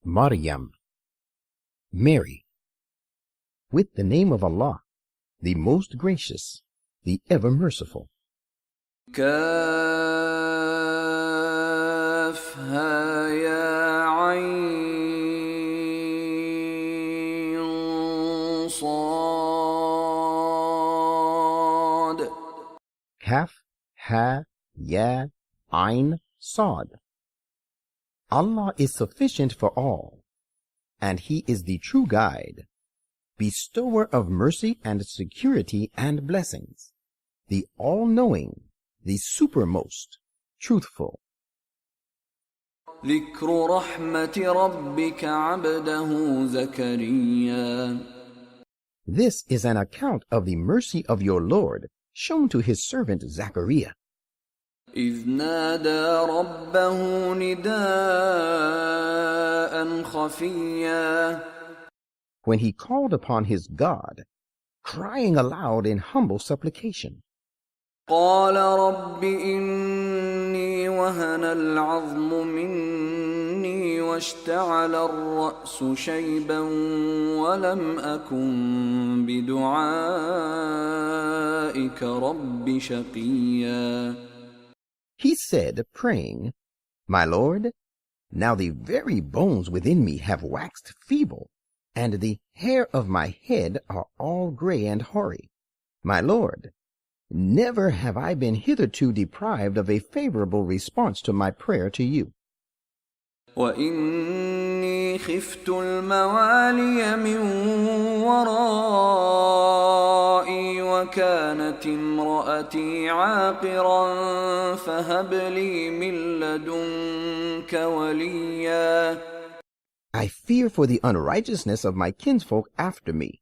Maryam, Mary. With the name of Allah, the most gracious, the ever merciful. كافها يا عين صاد. Kaf, Ha, Ya, Ain, Sad. Allah is sufficient for all, and He is the true guide, bestower of mercy and security and blessings, the all-knowing, the supermost, truthful. ذكر رحمة ربك عبده زكريا. This is an account of the mercy of your Lord shown to his servant Zachariah. إذ نادى ربه نداء خفيا. When he called upon his God, crying aloud in humble supplication. قال رب إني وهن العظم مني واشتعل الرأس شيبا ولم أكن بدعائك رب شقيا. He said, praying, My Lord, now the very bones within me have waxed feeble, and the hair of my head are all gray and hoary. My Lord, never have I been hitherto deprived of a favorable response to my prayer to you. وإني خفت الموالي من ورائي وكانت امرأتي عاقرا فهب لي من لدنك وليا. I fear for the unrighteousness of my kinsfolk after me,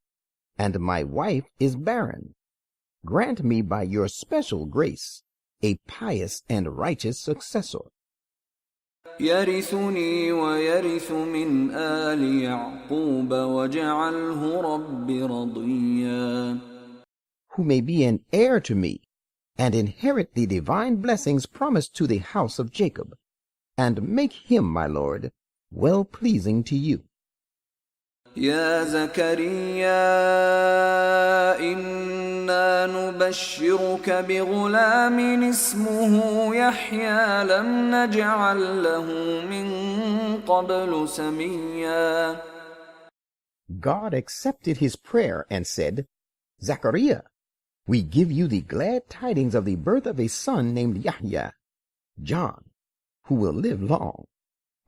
and my wife is barren. Grant me by your special grace a pious and righteous successor. يرثني ويرث من آل يعقوب واجعله رب رضيا. Who may be an heir to me, and inherit the divine blessings promised to the house of Jacob, and make him, my Lord, well-pleasing to you. يا زكريا إنا نبشرك بغلام اسمه يحيى لم نجعل له من قبل سميا. God accepted his prayer and said, Zachariah, we give you the glad tidings of the birth of a son named Yahya, John, who will live long.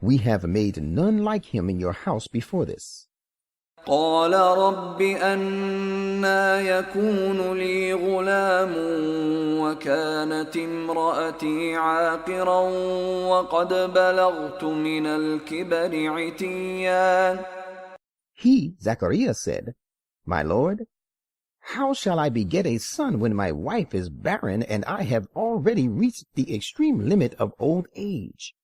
We have made none like him in your house before this. قال رب أنى يكون لي غلام وكانت امرأتي عاقرا وقد بلغت من الكبر عتيا. He, Zachariah, said, My Lord, how shall I beget a son when my wife is barren and I have already reached the extreme limit of old age?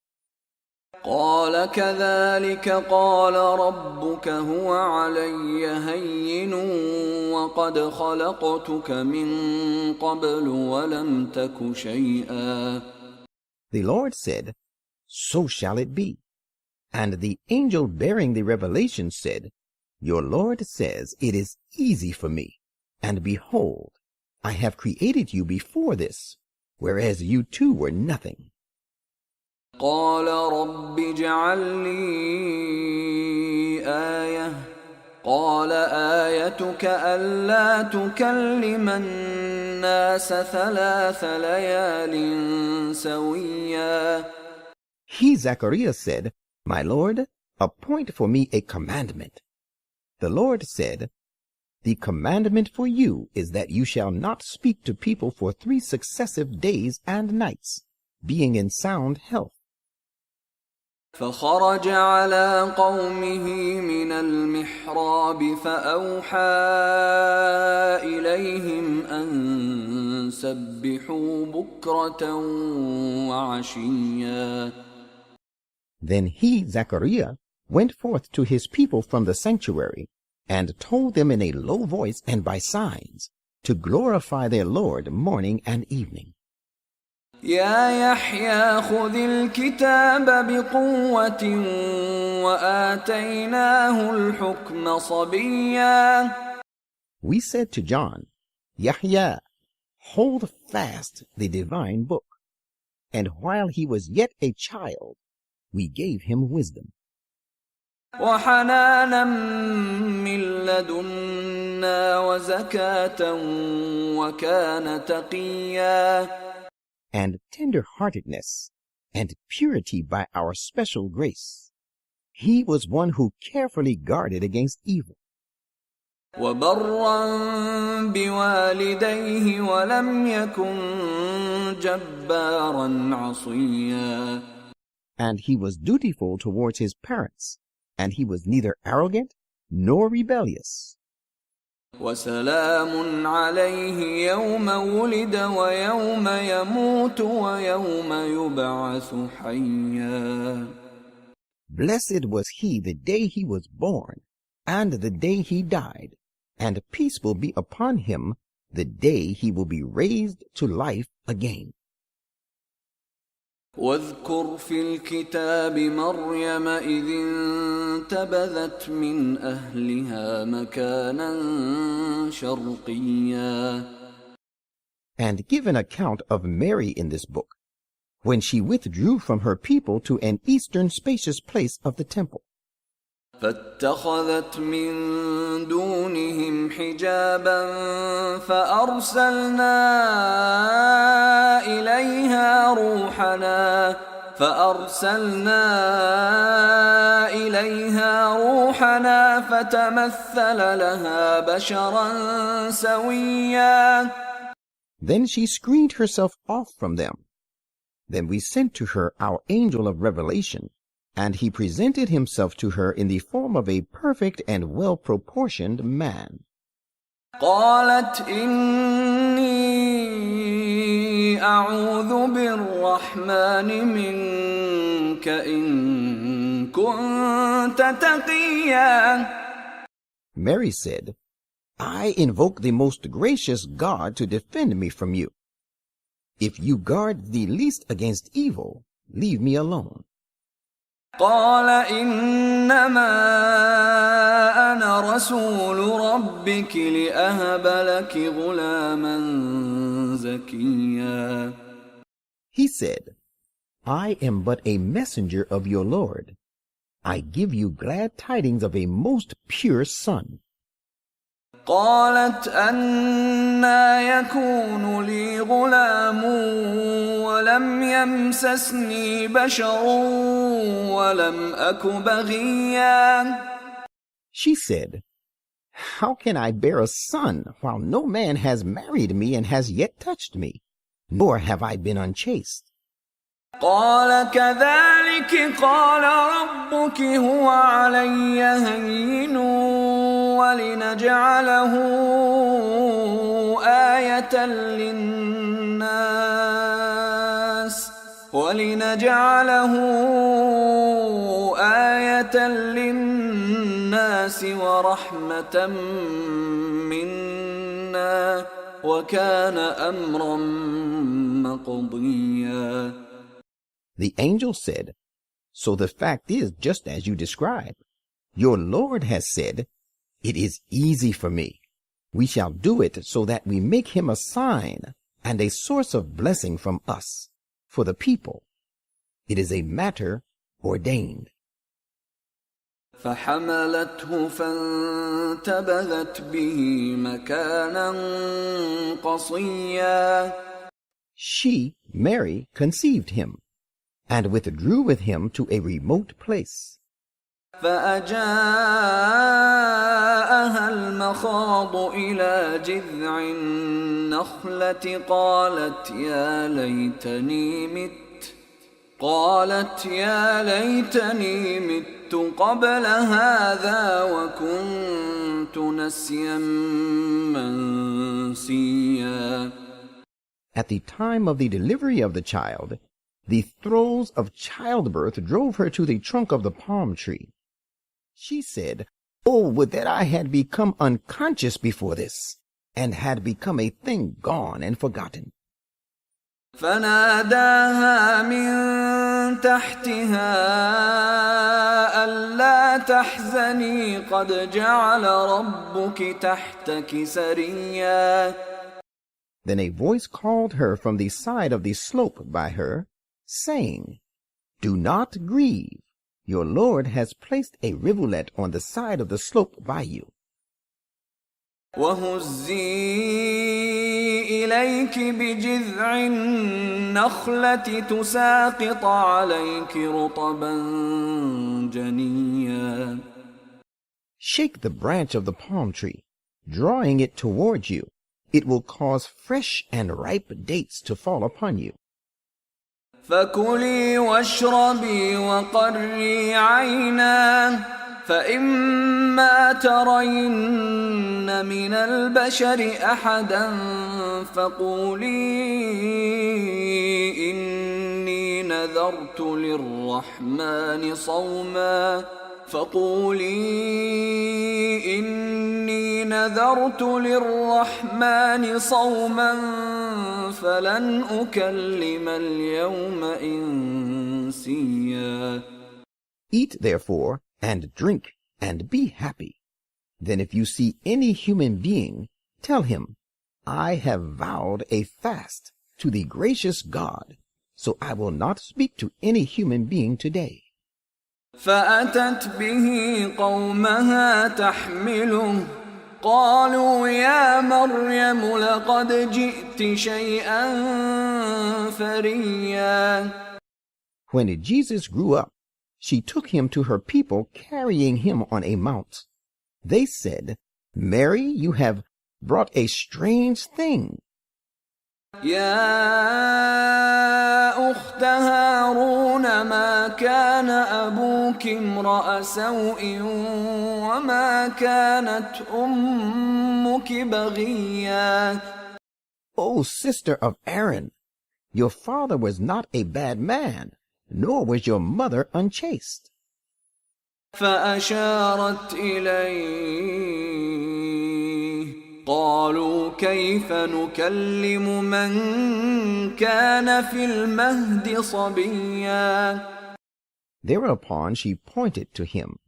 قال كذلك قال ربك هو علي هين وقد خلقتك من قبل ولم تك شيئا. The Lord said, So shall it be. And the angel bearing the revelation said, Your Lord says, It is easy for me. And behold, I have created you before this, whereas you too were nothing. قال رب اجعل لي آية قال آيتك ألا تكلم الناس 3 ليال سويا. He, Zachariah, said, My Lord, appoint for me a commandment. The Lord said, The commandment for you is that you shall not speak to people for 3 successive days and nights, being in sound health. فخرج على قومه من المحراب فأوحى إليهم أن سبحوا بكرة وعشيا. Then he, Zachariah, went forth to his people from the sanctuary, and told them in a low voice and by signs, to glorify their Lord morning and evening. يا يحيى خذ الكتاب بقوة وآتيناه الحكم صبيا. We said to John, Yahya, hold fast the divine book, and while he was yet a child, we gave him wisdom. وحنانا من لدنا وزكاة وكان تقيا. And tender-heartedness and purity by our special grace. He was one who carefully guarded against evil. وبرا بوالديه ولم يكن جبارا عصيا. And he was dutiful towards his parents, and he was neither arrogant nor rebellious. وسلام عليه يوم ولد ويوم يموت ويوم يبعث حيا. Blessed was he the day he was born, and the day he died, and peace will be upon him the day he will be raised to life again. واذكر في الكتاب مريم إذ انتبذت من أهلها مكانا شرقيا. And give an account of Mary in this book, when she withdrew from her people to an eastern spacious place of the temple. فاتخذت من دونهم حجابا فأرسلنا إليها روحنا فتمثل لها بشرا سويا. Then she screened herself off from them. Then we sent to her our angel of revelation, and he presented himself to her in the form of a perfect and well-proportioned man. قالت إني أعوذ بالرحمن منك إن كنت تقيا. Mary said, I invoke the most gracious God to defend me from you. If you guard the least against evil, leave me alone. قال إنما أنا رسول ربك لأهب لك غلاما زكيا. He said, I am but a messenger of your Lord. I give you glad tidings of a most pure son. قالت أنى يكون لي غلام ولم يمسسني بشر ولم أك بغيا. She said, How can I bear a son while no man has married me and has yet touched me, nor have I been unchaste? قال كذلك قال ربك هو علي هين ولنجعله آية للناس ورحمة منا وكان أمرا مقضيا. The angel said, So the fact is just as you describe. Your Lord has said, It is easy for me. We shall do it so that we make him a sign and a source of blessing from us, for the people. It is a matter ordained. فحملته فانتبذت به مكانا قصيا. She, Mary, conceived him, and withdrew with him to a remote place. فأجاءها المخاض إلى جذع النخلة قالت يا ليتني مت قبل هذا وكنت نسيا منسيا. At the time of the delivery of the child, the throes of childbirth drove her to the trunk of the palm tree. She said, Oh, would that I had become unconscious before this, and had become a thing gone and forgotten. فناداها من تحتها ألا تحزني قد جعل ربك تحتك سريا. Then a voice called her from the side of the slope by her, saying, Do not grieve. Your Lord has placed a rivulet on the side of the slope by you. وهزي إليك بجذع النخلة تساقط عليك رطبا جنيا. Shake the branch of the palm tree, drawing it towards you. It will cause fresh and ripe dates to fall upon you. فكلي واشربي وقري عينا فإما ترين من البشر أحدا فقولي إني نذرت للرحمن صوما فلن أكلم اليوم إنسيا. Eat therefore and drink and be happy. Then if you see any human being, tell him, I have vowed a fast to the gracious God, so I will not speak to any human being today. فأتت به قومها تحمله قالوا يا مريم لقد جئت شيئا فريا. When Jesus grew up, she took him to her people carrying him on a mount. They said, Mary, you have brought a strange thing. يا أخت هارون ما كان أبوك امرأ سوء وما كانت أمك بغيا. O sister of Aaron, your father was not a bad man, nor was your mother unchaste. فأشارت إليه قالوا كيف نكلم من كان في المهد صبيا. Thereupon she pointed to him.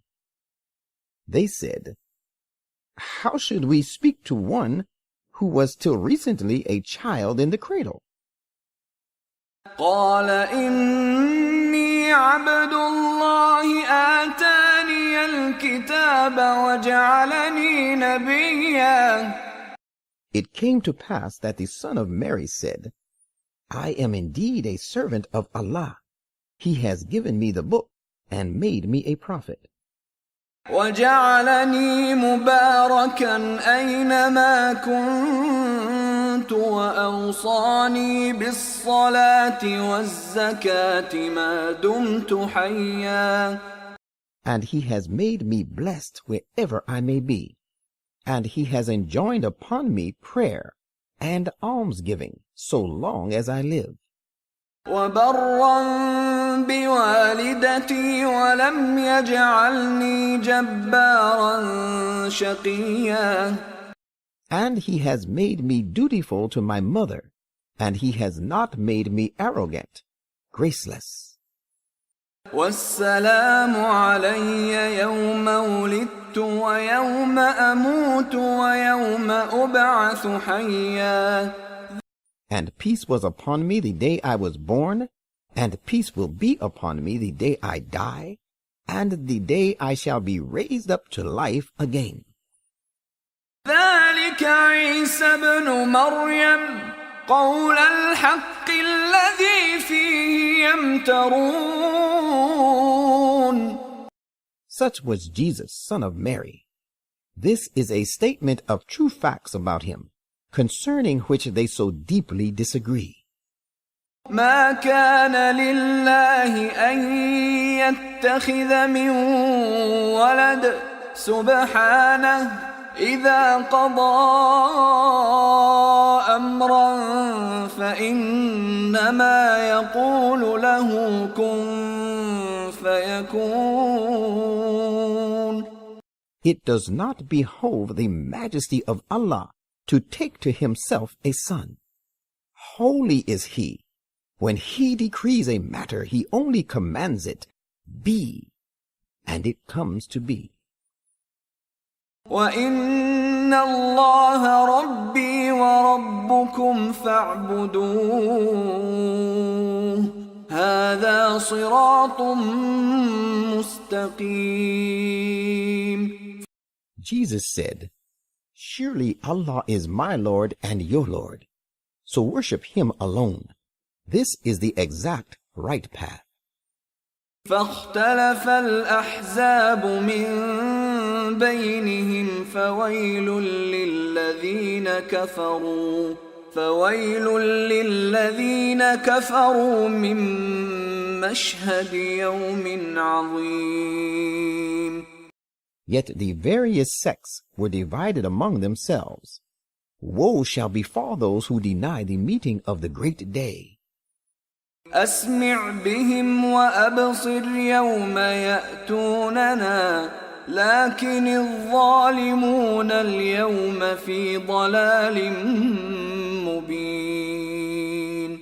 They said, How should we speak to one who was till recently a child in the cradle? قال إني عبد الله آتاني الكتاب وجعلني نبيا. It came to pass that the son of Mary said, I am indeed a servant of Allah. He has given me the book and made me a prophet. وجعلني مباركا أينما كنت وأوصاني بالصلاة والزكاة ما دمت حيا. And he has made me blessed wherever I may be. And he has enjoined upon me prayer and almsgiving so long as I live. وبرا بوالدتي ولم يجعلني جبارا شقيا. And he has made me dutiful to my mother, and he has not made me arrogant, graceless. والسلام علي يوم ولدت ويوم أموت ويوم أبعث حيا. And peace was upon me the day I was born, and peace will be upon me the day I die, and the day I shall be raised up to life again. ذلك عيسى ابن مريم قول الحق الذي فيه يمترون. Such was Jesus, son of Mary. This is a statement of true facts about him, concerning which they so deeply disagree. ما كان لله أن يتخذ من ولد سبحانه إذا قضى أمرا فإنما يقول له كن فيكون. It does not behove the majesty of Allah to take to himself a son. Holy is he. When he decrees a matter, he only commands it, be, and it comes to be. وَإِنَّ اللَّهَ رَبِّي وَرَبُّكُمْ فَاعْبُدُوهُ هَذَا صِرَاطٌ مُسْتَقِيمٌ. Jesus said, surely Allah is my Lord and your Lord, so worship him alone. This is the exact right path. فاختلف الأحزاب من بينهم فويل للذين كفروا من مشهد يوم عظيم. Yet the various sects were divided among themselves. Woe shall befall those who deny the meeting of the great day. أسمع بهم وأبصر يوم يأتوننا لكن الظالمون اليوم في ضلال مبين.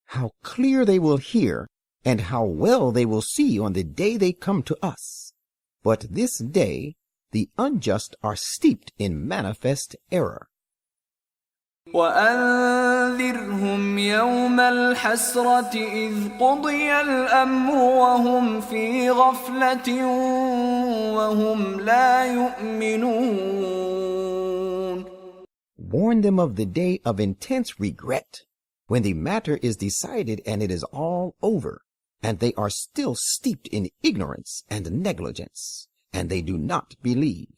How clear they will hear, and how well they will see on the day they come to us. But this day the unjust are steeped in manifest error. وأنذرهم يوم الحسرة إذ قضي الأمر وهم في غفلة وهم لا يؤمنون. Warn them of the day of intense regret, when the matter is decided and it is all over, and they are still steeped in ignorance and negligence, and they do not believe.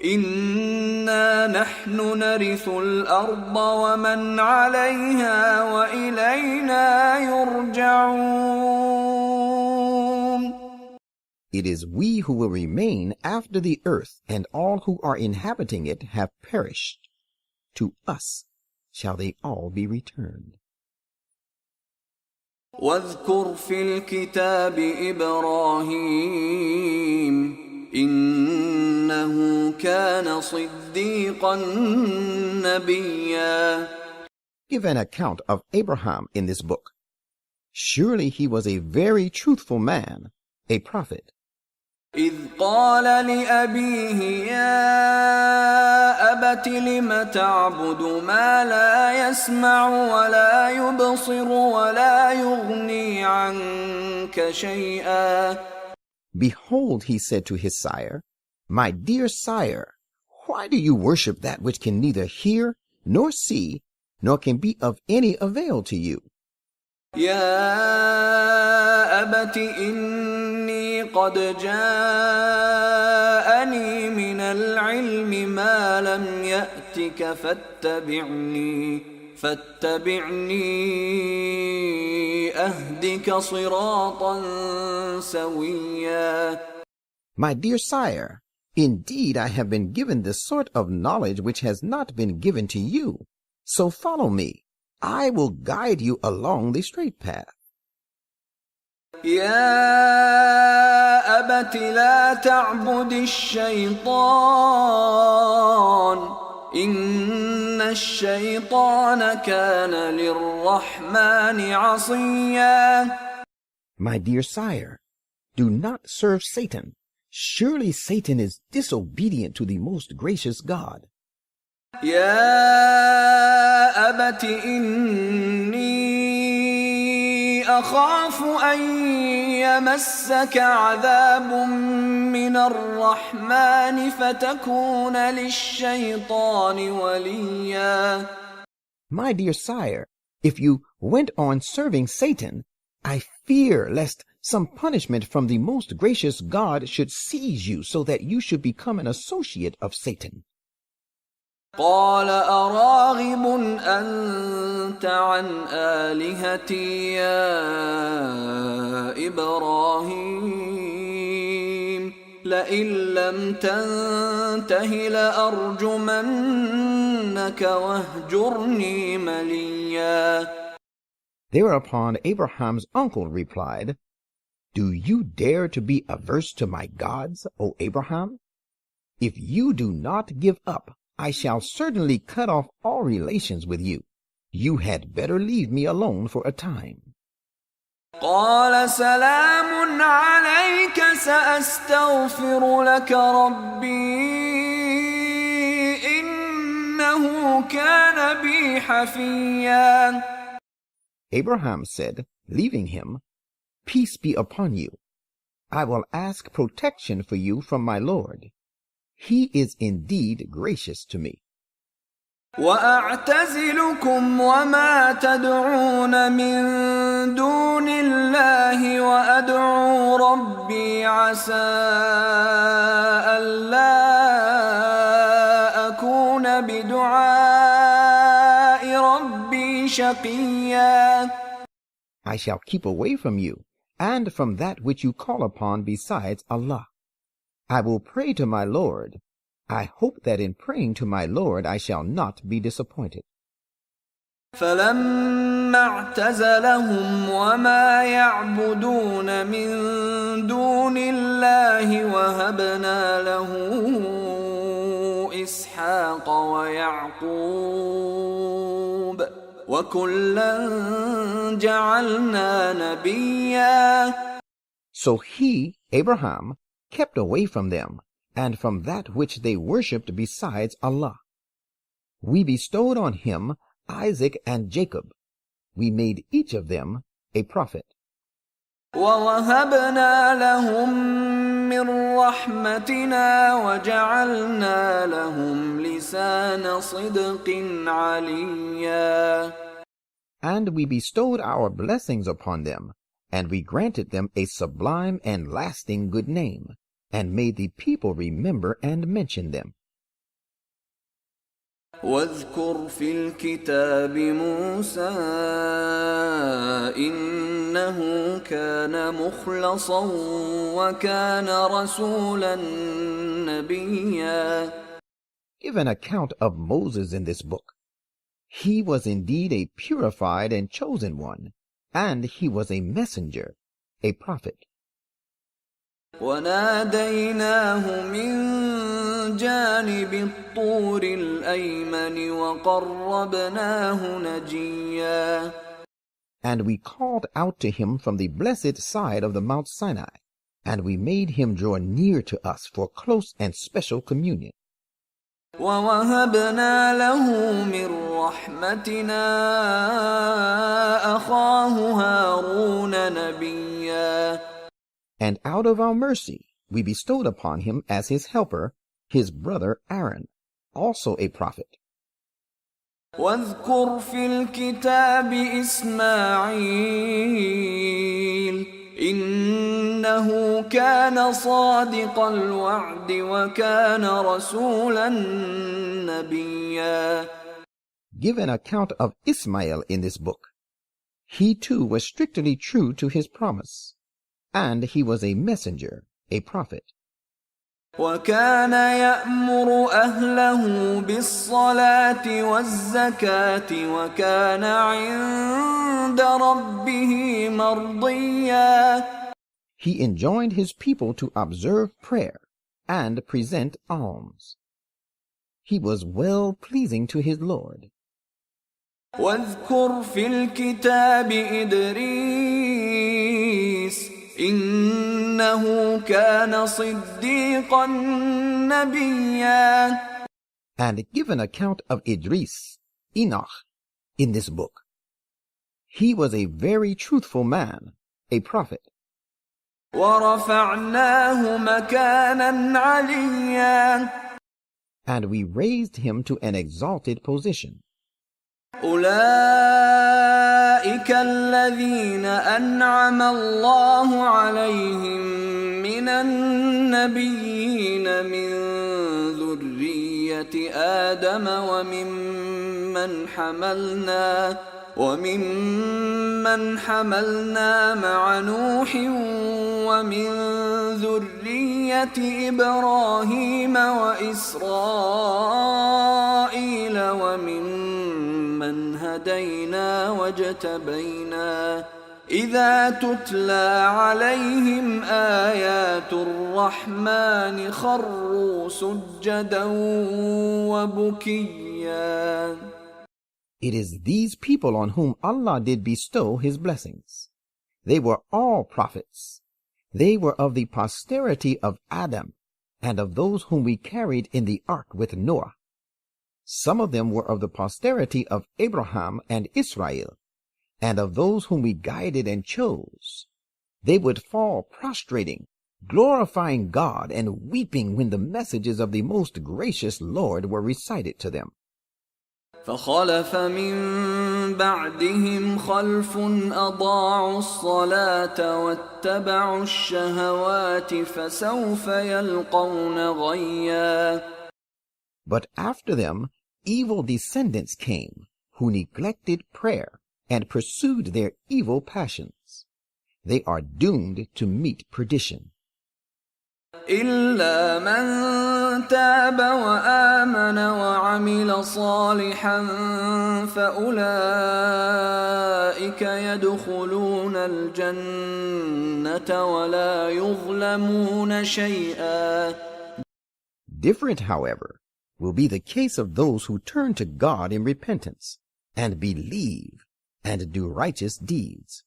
إنا نحن نرث الأرض ومن عليها وإلينا يرجعون. It is we who will remain after the earth, and all who are inhabiting it have perished. To us shall they all be returned. واذكر في الكتاب إبراهيم إنه كان صديقا نبيا. Give an account of Abraham in this book. Surely he was a very truthful man, a prophet. إذ قال لأبيه يا أبت لم تعبد ما لا يسمع ولا يبصر ولا يغني عنك شيئا. Behold, he said to his sire, my dear sire, why do you worship that which can neither hear nor see, nor can be of any avail to you? يا أبت إني قد جاءني من العلم ما لم يأتك فاتبعني أهدك صراطا سويا. My dear sire, indeed I have been given the sort of knowledge which has not been given to you. So follow me. I will guide you along the straight path. يا أبت لا تعبد الشيطان إن الشيطان كان للرحمن عصيا. My dear sire, do not serve Satan. Surely Satan is disobedient to the most gracious God. يا أبت إني أخاف أن يمسك عذاب من الرحمن فتكون للشيطان وليا. My dear sire, if you went on serving Satan, I fear lest some punishment from the most gracious God should seize you so that you should become an associate of Satan. قال أراغب أنت عن آلهتي يا إبراهيم لئن لم تنته لأرجمنك واهجرني مليا. Thereupon Abraham's uncle replied, Do you dare to be averse to my gods, O Abraham? If you do not give up, I shall certainly cut off all relations with you, You had better leave me alone for a time. قال سلام عليك سأستغفر لك ربي إنه كان بي حفيا. Abraham said, leaving him, Peace be upon you. I will ask protection for you from my Lord. He is indeed gracious to me. وأعتزلكم وما تدعون من دون الله وأدعو ربي عسى ألا أكون بدعاء ربي شقيا. I shall keep away from you and from that which you call upon besides Allah. I will pray to my Lord. I hope that in praying to my Lord I shall not be disappointed. فلما اعتزلهم وما يعبدون من دون الله وهبنا له إسحاق ويعقوب وكلا جعلنا نبيا. So he, Abraham, kept away from them and from that which they worshipped besides Allah. We bestowed on him Isaac and Jacob. We made each of them a prophet. وَوَهَبْنَا لَهُم مِّن رَّحْمَتِنَا وَجَعَلْنَا لَهُمْ لِسَانَ صِدْقٍ عَلِيًّا. And we bestowed our blessings upon them, and we granted them a sublime and lasting good name, and made the people remember and mention them. واذكر في الكتاب موسى إنه كان مخلصا وكان رسولا نبيا. Give an account of Moses in this book. He was indeed a purified and chosen one, and he was a messenger, a prophet. وناديناه من جانب الطور الأيمن وقربناه نجيا. And we called out to him from the blessed side of the Mount Sinai, and we made him draw near to us for close and special communion. ووهبنا له من رحمتنا أخاه هارون نبيا. And out of our mercy we bestowed upon him as his helper his brother Aaron, also a prophet. واذكر في الكتاب إسماعيل إنه كان صادق الوعد وكان رسولا نبيا. Give an account of Ismail in this book. He too was strictly true to his promise, and he was a messenger, a prophet. وكان يأمر أهله بالصلاة والزكاة وكان عند ربه مرضيا. He enjoined his people to observe prayer and present alms. He was well pleasing to his Lord. واذكر في الكتاب إدريس إنه كان صديقا نبيا. And give an account of Idris, Enoch, in this book. He was a very truthful man, a prophet. ورفعناه مكانا عليا. And we raised him to an exalted position. أولئك الذين أنعم الله عليهم من النبيين من ذرية آدم وممن حملنا مع نوح ومن ذرية إبراهيم وإسرائيل وممن هدينا واجتبينا إذا تتلى عليهم آيات الرحمن خروا سجدا وبكيا. It is these people on whom Allah did bestow his blessings. They were all prophets. They were of the posterity of Adam, and of those whom we carried in the ark with Noah. Some of them were of the posterity of Abraham and Israel, and of those whom we guided and chose. They would fall prostrating, glorifying God and weeping when the messages of the most gracious Lord were recited to them. فخلف من بعدهم خلف أضاعوا الصلاة واتبعوا الشهوات فسوف يلقون غيا. But after them evil descendants came, who neglected prayer and pursued their evil passions. They are doomed to meet perdition. إلا من تاب وآمن وعمل صالحا فأولئك يدخلون الجنة ولا يظلمون شيئا. Different, however, will be the case of those who turn to God in repentance and believe and do righteous deeds.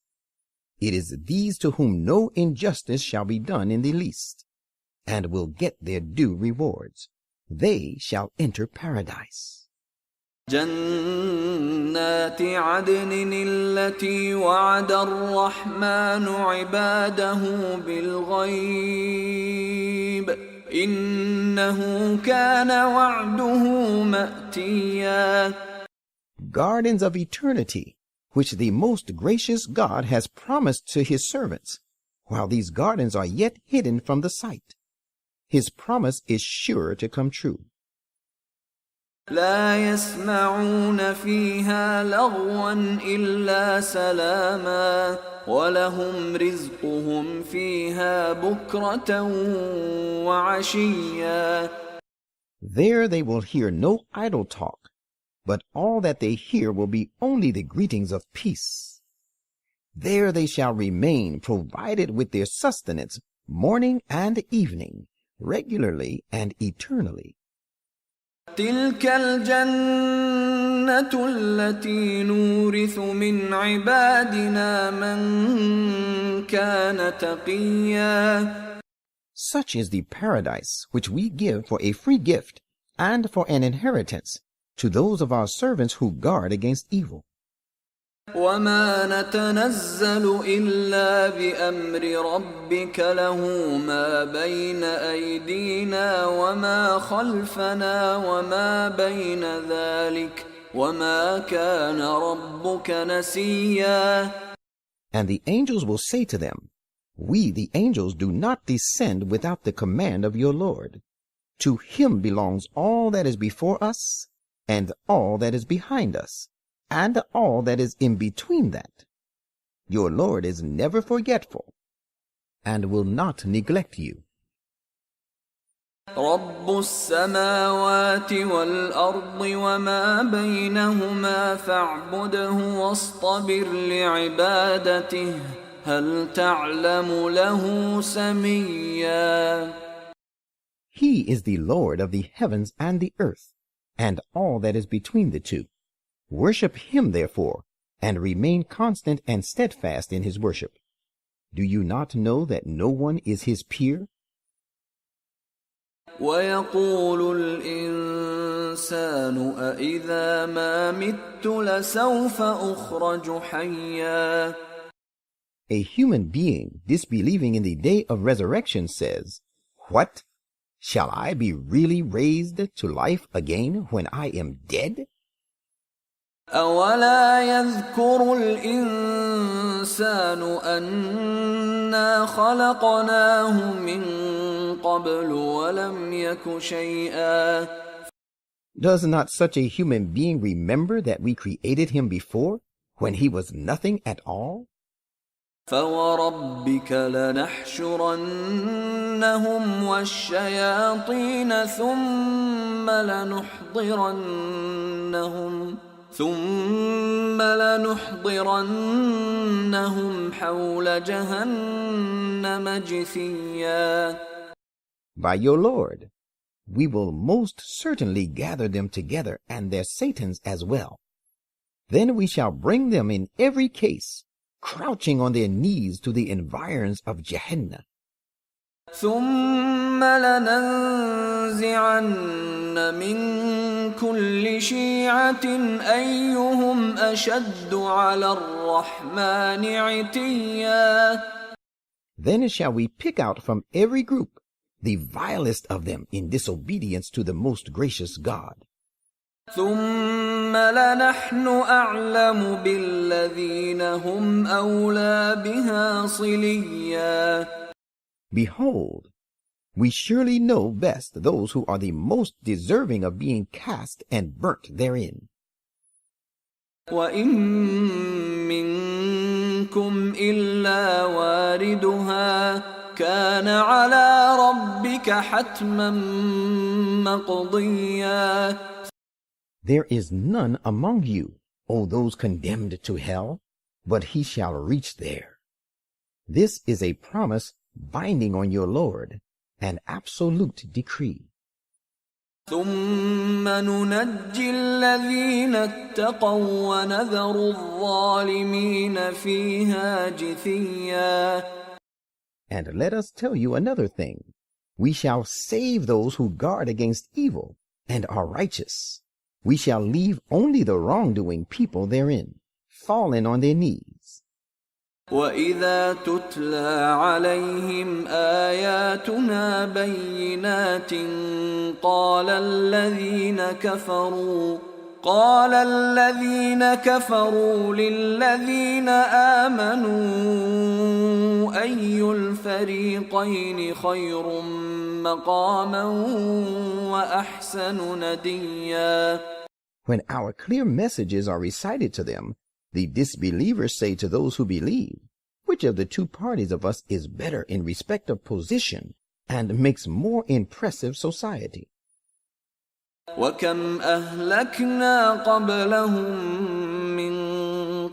It is these to whom no injustice shall be done in the least, and will get their due rewards. They shall enter paradise. جنات عدن التي وعد الرحمن عباده بالغيب إنه كان وعده مأتيا. Gardens of eternity, which the most gracious God has promised to his servants, while these gardens are yet hidden from the sight. His promise is sure to come true. لا يسمعون فيها لغوا إلا سلاما ولهم رزقهم فيها بكرة وعشيا. There they will hear no idle talk, but all that they hear will be only the greetings of peace. There they shall remain provided with their sustenance morning and evening, regularly and eternally. تلك الجنة التي نورث من عبادنا من كان تقيا. Such is the paradise which we give for a free gift and for an inheritance to those of our servants who guard against evil. وما نتنزل إلا بأمر ربك له ما بين أيدينا وما خلفنا وما بين ذلك وما كان ربك نسيا. And the angels will say to them, We, the angels, do not descend without the command of your Lord. To him belongs all that is before us, and all that is behind us, and all that is in between that. Your Lord is never forgetful, and will not neglect you. رب السماوات والأرض وما بينهما فاعبده واصطبر لعبادته هل تعلم له سميا. He is the Lord of the heavens and the earth, and all that is between the two. Worship him, therefore, and remain constant and steadfast in his worship. Do you not know that no one is his peer? ويقول الإنسان أإذا ما مت لسوف أخرج حيا. A human being disbelieving in the day of resurrection says, What? Shall I be really raised to life again when I am dead? أولا يذكر الإنسان أنا خلقناه من قبل ولم يك شيئا. Does not such a human being remember that we created him before, when he was nothing at all? فوربك لنحشرنهم والشياطين ثم لنحضرنهم حول جهنم جثيا. By your Lord, we will most certainly gather them together and their Satans as well, Then we shall bring them in every case, crouching on their knees to the environs of Gehenna. ثم لننزعن من كل شيعة أيهم أشد على الرحمن عتيا. Then shall we pick out from every group the vilest of them in disobedience to the most gracious God. ثم لنحن أعلم بالذين هم أولى بها صليا. Behold, we surely know best those who are the most deserving of being cast and burnt therein. وَإِن مِّنكُمْ إِلَّا وَارِدُهَا كَانَ عَلَى رَبِّكَ حَتْمًا مَّقْضِيًّا. There is none among you, O those condemned to hell, but he shall reach there. This is a promise binding on your Lord, an absolute decree. ثُمَّ نُنَجِّي الَّذِينَ اتَّقَوا وَنَذَرُ الظَّالِمِينَ فِيهَا جِثِيًّا. And let us tell you another thing. We shall save those who guard against evil and are righteous. We shall leave only the wrongdoing people therein, fallen on their knees. وَإِذَا تُتْلَى عَلَيْهِمْ آيَاتُنَا بَيِّنَاتٍ قَالَ الَّذِينَ كَفَرُوا لِلَّذِينَ آمَنُوا أَيُّ الْفَرِيقَيْنِ خَيْرٌ مَّقَامًا وَأَحْسَنُ نَدِيًّا. When our clear messages are recited to them, the disbelievers say to those who believe, which of the two parties of us is better in respect of position and makes more impressive society? وَكَمْ أَهْلَكْنَا قَبْلَهُم مِّن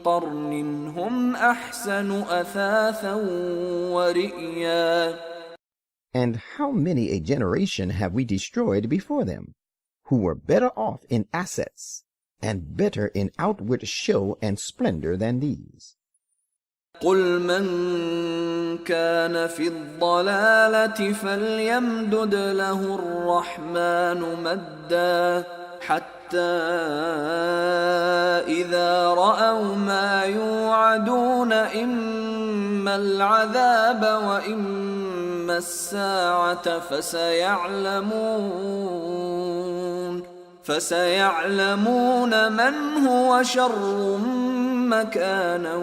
قَرْنٍ هُمْ أَحْسَنُ أَثَاثًا وَرِئْيًا. And how many a generation have we destroyed before them, who were better off in assets and better in outward show and splendor than these? قُلْ مَنْ كَانَ فِي الضَّلَالَةِ فَلْيَمْدُدْ لَهُ الرَّحْمَنُ مَدًّا حَتَّى إِذَا رَأَوْا مَا يُوعَدُونَ إِمَّا الْعَذَابَ وَإِمَّا السَّاعَةَ فسيعلمون من هو شر مكانا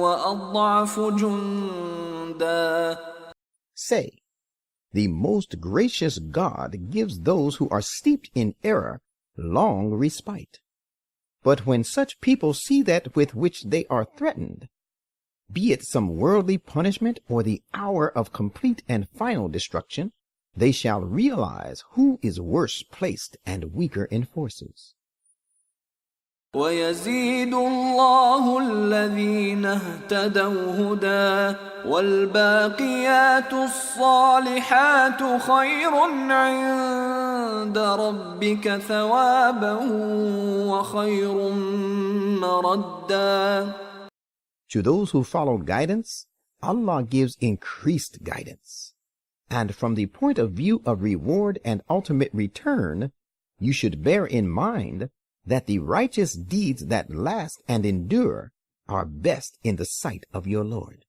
وأضعف جندا. Say, the most gracious God gives those who are steeped in error long respite. But when such people see that with which they are threatened, be it some worldly punishment or the hour of complete and final destruction, they shall realize who is worse placed and weaker in forces. وَيَزِيدُ اللَّهُ الَّذِينَ اهْتَدَوْا هُدًى وَالْبَاقِيَاتُ الصَّالِحَاتُ خَيْرٌ عِندَ رَبِّكَ ثَوَابًا وَخَيْرٌ مَّرَدًّا. To those who follow guidance, Allah gives increased guidance. And from the point of view of reward and ultimate return, you should bear in mind that the righteous deeds that last and endure are best in the sight of your Lord.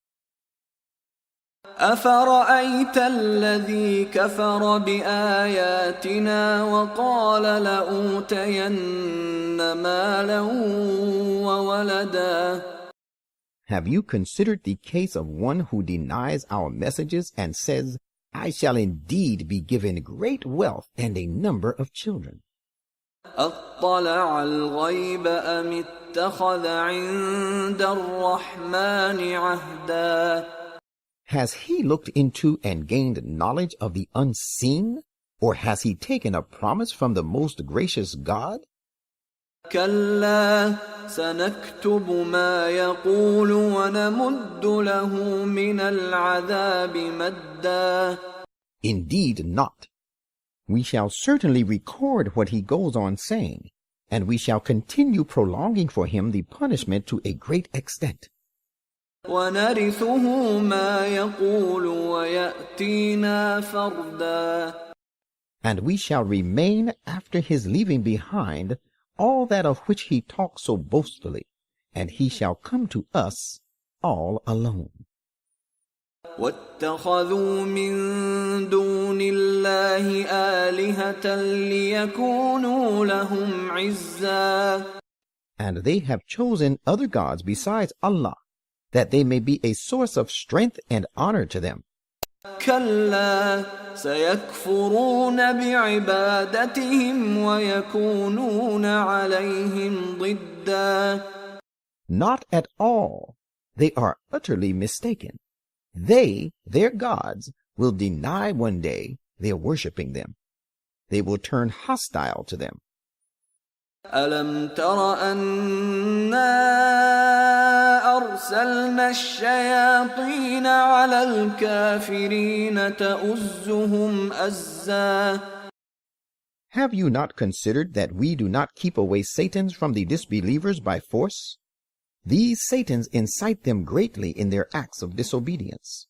أَفَرَأَيْتَ الَّذِي كَفَرَ بِآيَاتِنَا وَقَالَ لَأُوتَيَنَّ مَالًا وَوَلَدًا. Have you considered the case of one who denies our messages and says, I shall indeed be given great wealth and a number of children? أَطَّلَعَ الْغَيْبَ أَمِ اتَّخَذَ عِندَ الرَّحْمَنِ عَهْدًا. Has he looked into and gained knowledge of the unseen, or has he taken a promise from the most gracious God? كَلَّا سَنَكْتُبُ مَا يَقُولُ وَنَمُدُّ لَهُ مِنَ الْعَذَابِ مَدًّا. Indeed not. We shall certainly record what he goes on saying, and we shall continue prolonging for him the punishment to a great extent. وَنَرِثُهُ مَا يَقُولُ وَيَأْتِينَا فَرْدًا. And we shall remain after his leaving behind all that of which he talks so boastfully, and he shall come to us all alone. وَاتَّخَذُوا مِن دُونِ اللَّهِ آلِهَةً لِيَكُونُوا لَهُمْ عِزًّا. And they have chosen other gods besides Allah, that they may be a source of strength and honor to them. كَلَّا سَيَكْفُرُونَ بِعِبَادَتِهِمْ وَيَكُونُونَ عَلَيْهِمْ ضِدًّا. Not at all. They are utterly mistaken. They, their gods, will deny one day their worshipping them. They will turn hostile to them. أَلَمْ تَرَ أَنَّا أَرْسَلْنَا الشَّيَاطِينَ عَلَى الْكَافِرِينَ تَؤُزُّهُمْ أَزًّا. Have you not considered that we do not keep away Satans from the disbelievers by force? These Satans incite them greatly in their acts of disobedience.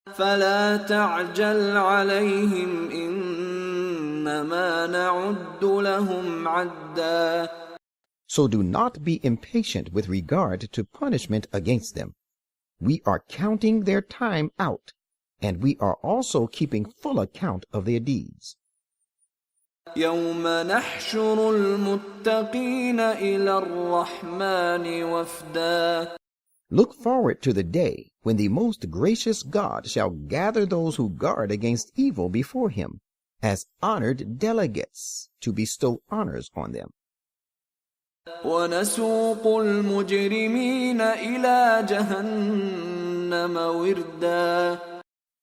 فَلَا تَعْجَلْ عَلَيْهِمْ إِنَّمَا نَعُدُّ لَهُمْ عَدًّا. So do not be impatient with regard to punishment against them. We are counting their time out, and we are also keeping full account of their deeds. يَوْمَ نَحْشُرُ الْمُتَّقِينَ إِلَى الرَّحْمَنِ وَفْدًا. Look forward to the day when the most gracious God shall gather those who guard against evil before him as honored delegates to bestow honors on them. وَنَسُوقُ الْمُجْرِمِينَ إِلَى جَهَنَّمَ وِرْدًا.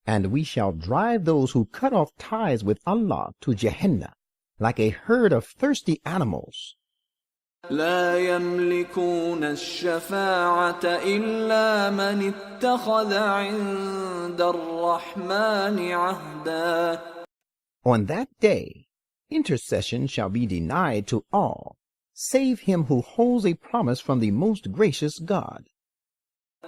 And we shall drive those who cut off ties with Allah to Jahannam, like a herd of thirsty animals. لا يملكون الشفاعة إلا من اتخذ عند الرحمن عهدا. On that day, intercession shall be denied to all, save him who holds a promise from the most gracious God.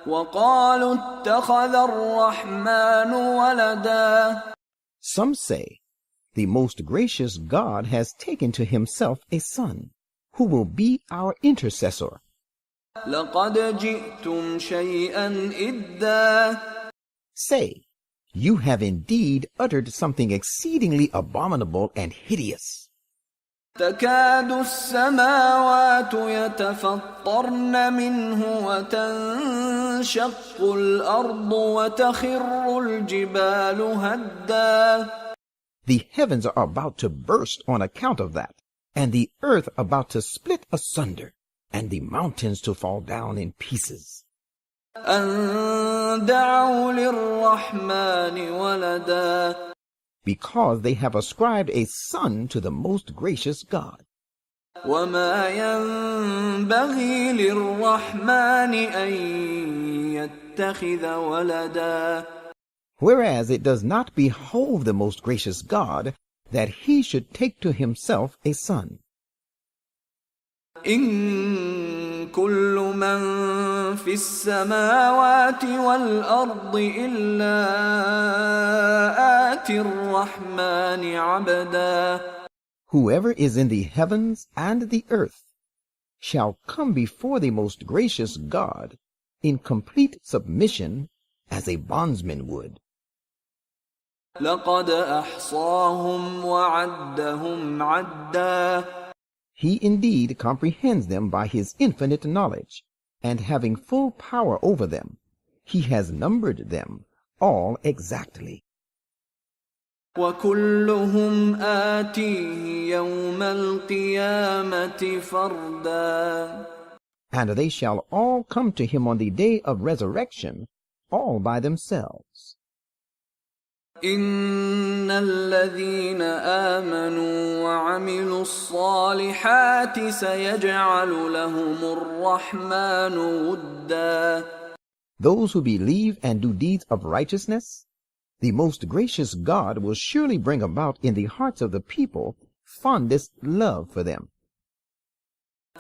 وقالوا اتخذ الرحمن ولدا. Some say, the most gracious God has taken to himself a son, who will be our intercessor. لقد جئتم شيئا إدا. Say, you have indeed uttered something exceedingly abominable and hideous. تكاد السماوات يتفطرن منه وتنشق الأرض وتخر الجبال هدا. The heavens are about to burst on account of that, and the earth about to split asunder, and the mountains to fall down in pieces. أن دعوا للرحمن ولدا. Because they have ascribed a son to the most gracious God. وما ينبغي للرحمن أن يتخذ ولدا. Whereas it does not behove the most gracious God that he should take to himself a son. إن كل من في السماوات والأرض إلا آتي الرحمن عبدا. Whoever is in the heavens and the earth shall come before the most gracious God in complete submission as a bondsman would. لقد أحصاهم وعدهم عدا. He indeed comprehends them by his infinite knowledge, and having full power over them, he has numbered them all exactly. وكلهم آتيه يوم القيامة فردا. And they shall all come to him on the day of resurrection, all by themselves. إن الذين آمنوا وعملوا الصالحات سيجعل لهم الرحمن ودا. Those who believe and do deeds of righteousness, the most gracious God will surely bring about in the hearts of the people fondest love for them.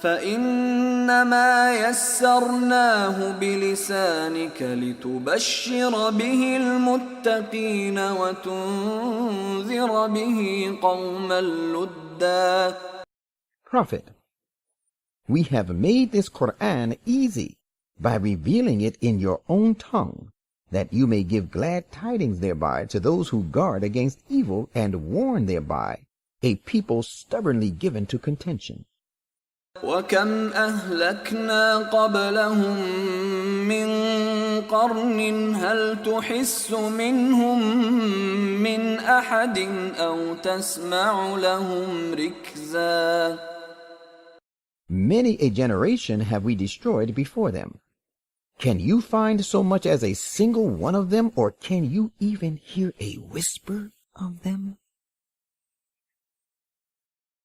فإنما يسرناه بلسانك لتبشر به المتقين وتنذر به قوما لدا. Prophet, we have made this Quran easy by revealing it in your own tongue, that you may give glad tidings thereby to those who guard against evil and warn thereby a people stubbornly given to contention. وكم أهلكنا قبلهم من قرن هل تحس منهم من أحد أو تسمع لهم ركزا. Many a generation have we destroyed before them. Can you find so much as a single one of them, or can you even hear a whisper of them?